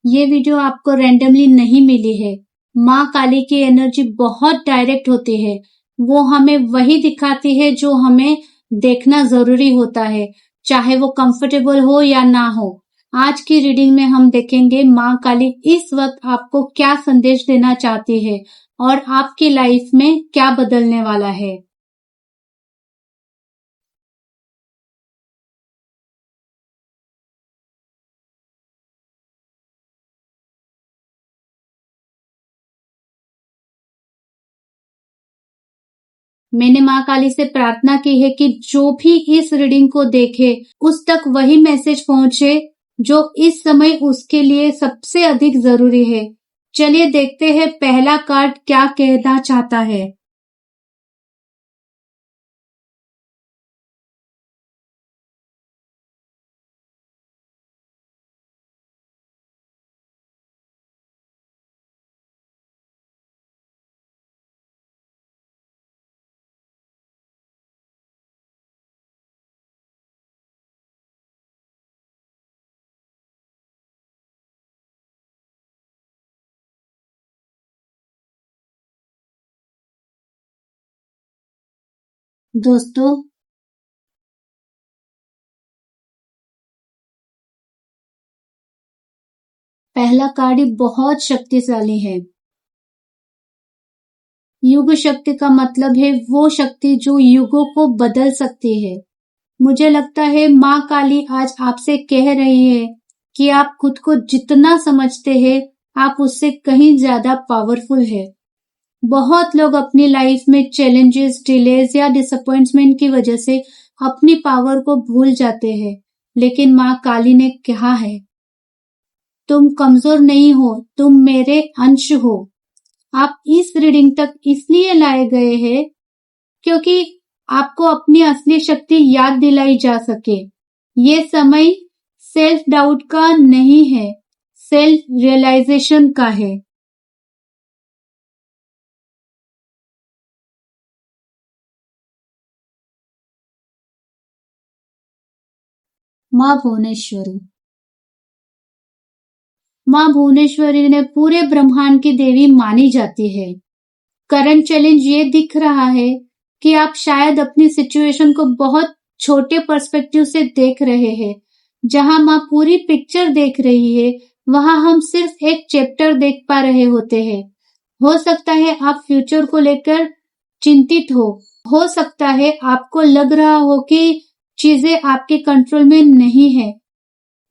ये वीडियो आपको रैंडमली नहीं मिली है। माँ काली की एनर्जी बहुत डायरेक्ट होती है। वो हमें वही दिखाती है जो हमें देखना जरूरी होता है, चाहे वो कंफर्टेबल हो या ना हो। आज की रीडिंग में हम देखेंगे माँ काली इस वक्त आपको क्या संदेश देना चाहती है और आपकी लाइफ में क्या बदलने वाला है। मैंने माँ काली से प्रार्थना की है कि जो भी इस रीडिंग को देखे उस तक वही मैसेज पहुंचे जो इस समय उसके लिए सबसे अधिक जरूरी है। चलिए देखते हैं पहला कार्ड क्या कहना चाहता है। दोस्तों, पहला कार्ड ही बहुत शक्तिशाली है। युग शक्ति का मतलब है वो शक्ति जो युगों को बदल सकती है। मुझे लगता है माँ काली आज आपसे कह रही है कि आप खुद को जितना समझते हैं आप उससे कहीं ज्यादा पावरफुल है। बहुत लोग अपनी लाइफ में चैलेंजेस, डिलेज या डिसअपॉइंटमेंट की वजह से अपनी पावर को भूल जाते हैं, लेकिन माँ काली ने कहा है, तुम कमजोर नहीं हो, तुम मेरे अंश हो। आप इस रीडिंग तक इसलिए लाए गए हैं क्योंकि आपको अपनी असली शक्ति याद दिलाई जा सके। ये समय सेल्फ डाउट का नहीं है, सेल्फ रियलाइजेशन का है। माँ भुवनेश्वरी। माँ भुवनेश्वरी ने पूरे ब्रह्मांड की देवी मानी जाती है। करंट चैलेंज ये दिख रहा है कि आप शायद अपनी सिचुएशन को बहुत छोटे पर्सपेक्टिव से देख रहे हैं। जहां माँ पूरी पिक्चर देख रही है, वहां हम सिर्फ एक चैप्टर देख पा रहे होते हैं। हो सकता है आप फ्यूचर को लेकर चिंतित हो सकता है आपको लग रहा हो कि चीजें आपके कंट्रोल में नहीं है,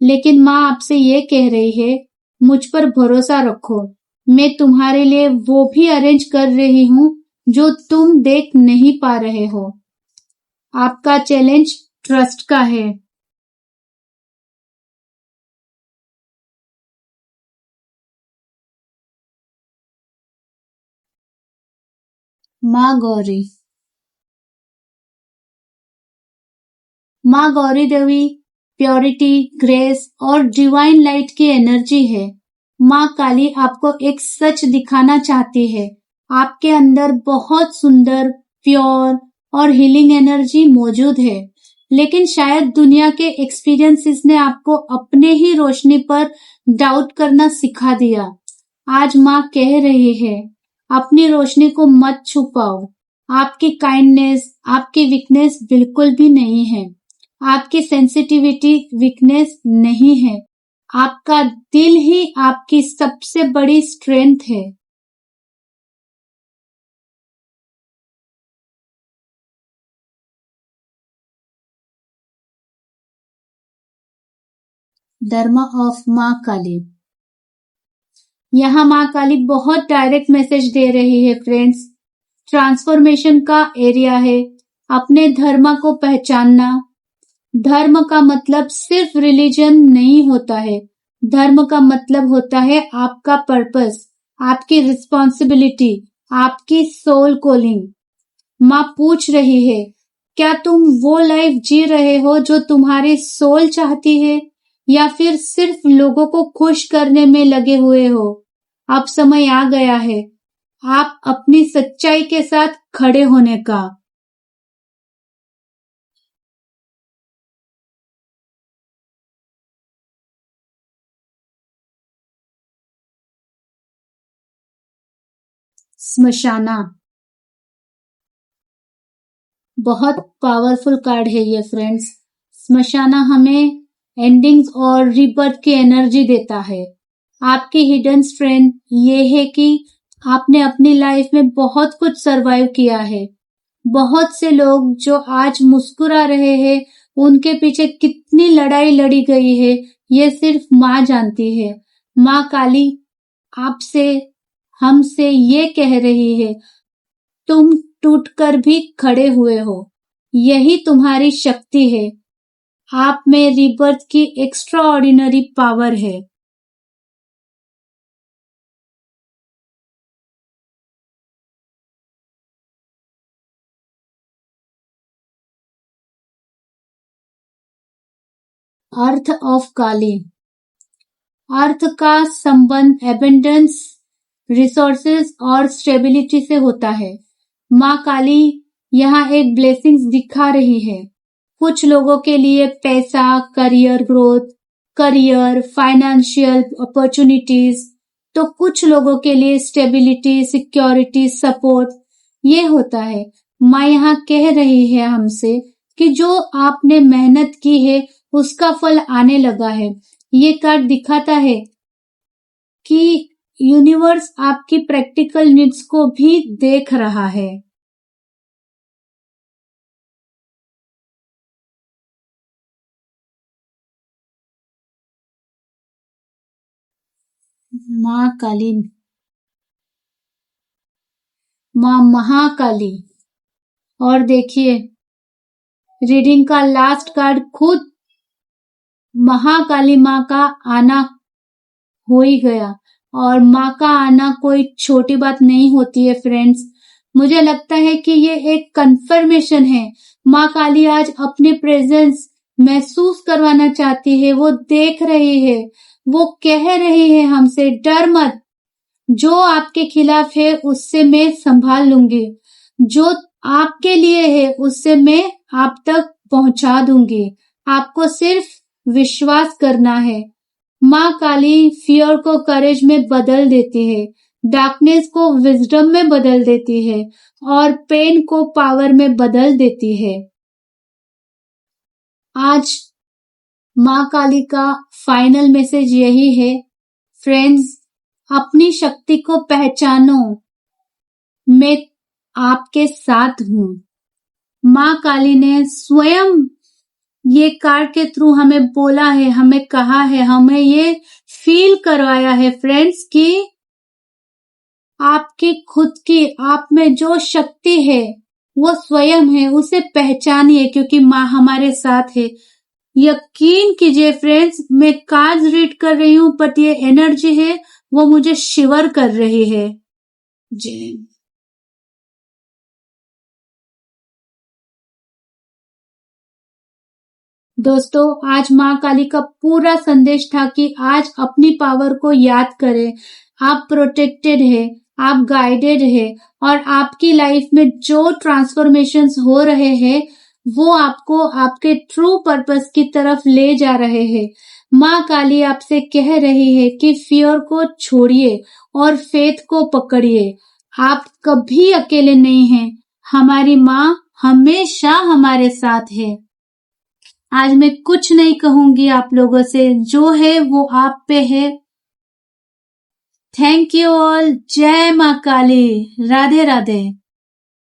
लेकिन माँ आपसे ये कह रही है, मुझ पर भरोसा रखो। मैं तुम्हारे लिए वो भी अरेंज कर रही हूँ जो तुम देख नहीं पा रहे हो। आपका चैलेंज ट्रस्ट का है। माँ गौरी। माँ गौरी देवी प्योरिटी, ग्रेस और डिवाइन लाइट की एनर्जी है। माँ काली आपको एक सच दिखाना चाहती है। आपके अंदर बहुत सुंदर, प्योर और हीलिंग एनर्जी मौजूद है, लेकिन शायद दुनिया के एक्सपीरियंसेस ने आपको अपने ही रोशनी पर डाउट करना सिखा दिया। आज माँ कह रही है, अपनी रोशनी को मत छुपाओ। आपकी काइंडनेस आपकी वीकनेस बिल्कुल भी नहीं है। आपकी सेंसिटिविटी वीकनेस नहीं है। आपका दिल ही आपकी सबसे बड़ी स्ट्रेंथ है। धर्म ऑफ माँ काली। यहाँ माँ काली बहुत डायरेक्ट मैसेज दे रही है फ्रेंड्स। ट्रांसफॉर्मेशन का एरिया है। अपने धर्म को पहचानना। धर्म का मतलब सिर्फ रिलीजन नहीं होता है। धर्म का मतलब होता है आपका पर्पस, आपकी रिस्पॉन्सिबिलिटी, आपकी सोल कॉलिंग। माँ पूछ रही है, क्या तुम वो लाइफ जी रहे हो जो तुम्हारी सोल चाहती है, या फिर सिर्फ लोगों को खुश करने में लगे हुए हो? अब समय आ गया है आप अपनी सच्चाई के साथ खड़े होने का। स्मशाना बहुत पावरफुल कार्ड है ये फ्रेंड्स। स्मशाना हमें एंडिंग्स और रीबर्थ की एनर्जी देता है। आपकी हिडन स्ट्रेंथ ये है कि आपने अपनी लाइफ में बहुत कुछ सरवाइव किया है। बहुत से लोग जो आज मुस्कुरा रहे हैं, उनके पीछे कितनी लड़ाई लड़ी गई है, ये सिर्फ माँ जानती है। माँ काली आपसे, हमसे ये कह रही है, तुम टूटकर भी खड़े हुए हो। यही तुम्हारी शक्ति है। आप में रीबर्थ की एक्स्ट्रा ऑर्डिनरी पावर है। अर्थ ऑफ काली। अर्थ का संबंध एबंडेंस, रिसोर्सेज और स्टेबिलिटी से होता है। माँ काली यहाँ एक ब्लेसिंग्स दिखा रही है। कुछ लोगों के लिए पैसा, career growth, career, financial opportunities, तो कुछ लोगों के लिए स्टेबिलिटी, सिक्योरिटी, सपोर्ट ये होता है। माँ यहाँ कह रही है हमसे कि जो आपने मेहनत की है उसका फल आने लगा है। ये कार्ड दिखाता है कि यूनिवर्स आपकी प्रैक्टिकल नीड्स को भी देख रहा है। माँ काली, माँ महाकाली। और देखिए रीडिंग का लास्ट कार्ड खुद महाकाली माँ का आना हो ही गया। और माँ का आना कोई छोटी बात नहीं होती है फ्रेंड्स। मुझे लगता है कि ये एक कंफर्मेशन है। माँ काली आज अपनी प्रेजेंस महसूस करवाना चाहती है। वो देख रही है, वो कह रही है हमसे, डर मत, जो आपके खिलाफ है उससे मैं संभाल लूंगी, जो आपके लिए है उससे मैं आप तक पहुंचा दूंगी। आपको सिर्फ विश्वास करना है। माँ काली फियर को करेज में बदल देती है, डार्कनेस को विजडम में बदल देती है और पेन को पावर में बदल देती है। आज माँ काली का फाइनल मैसेज यही है, फ्रेंड्स, अपनी शक्ति को पहचानो। मैं आपके साथ हूँ। माँ काली ने स्वयं ये कार्ड के थ्रू हमें बोला है, हमें कहा है, हमें ये फील करवाया है फ्रेंड्स कि आपकी खुद की आप में जो शक्ति है वो स्वयं है, उसे पहचानिए क्योंकि माँ हमारे साथ है। यकीन कीजिए फ्रेंड्स, मैं कार्ड्स रीड कर रही हूँ बट ये एनर्जी है वो मुझे शिवर कर रही है। जय। दोस्तों, आज माँ काली का पूरा संदेश था कि आज अपनी पावर को याद करें। आप प्रोटेक्टेड है, आप गाइडेड है और आपकी लाइफ में जो ट्रांसफॉर्मेशंस हो रहे हैं वो आपको आपके ट्रू पर्पस की तरफ ले जा रहे हैं। माँ काली आपसे कह रही है कि फियर को छोड़िए और फेथ को पकड़िए। आप कभी अकेले नहीं हैं। हमारी माँ हमेशा हमारे साथ है। आज मैं कुछ नहीं कहूंगी आप लोगों से, जो है वो आप पे है। Thank you all. जय माँ काली। राधे राधे।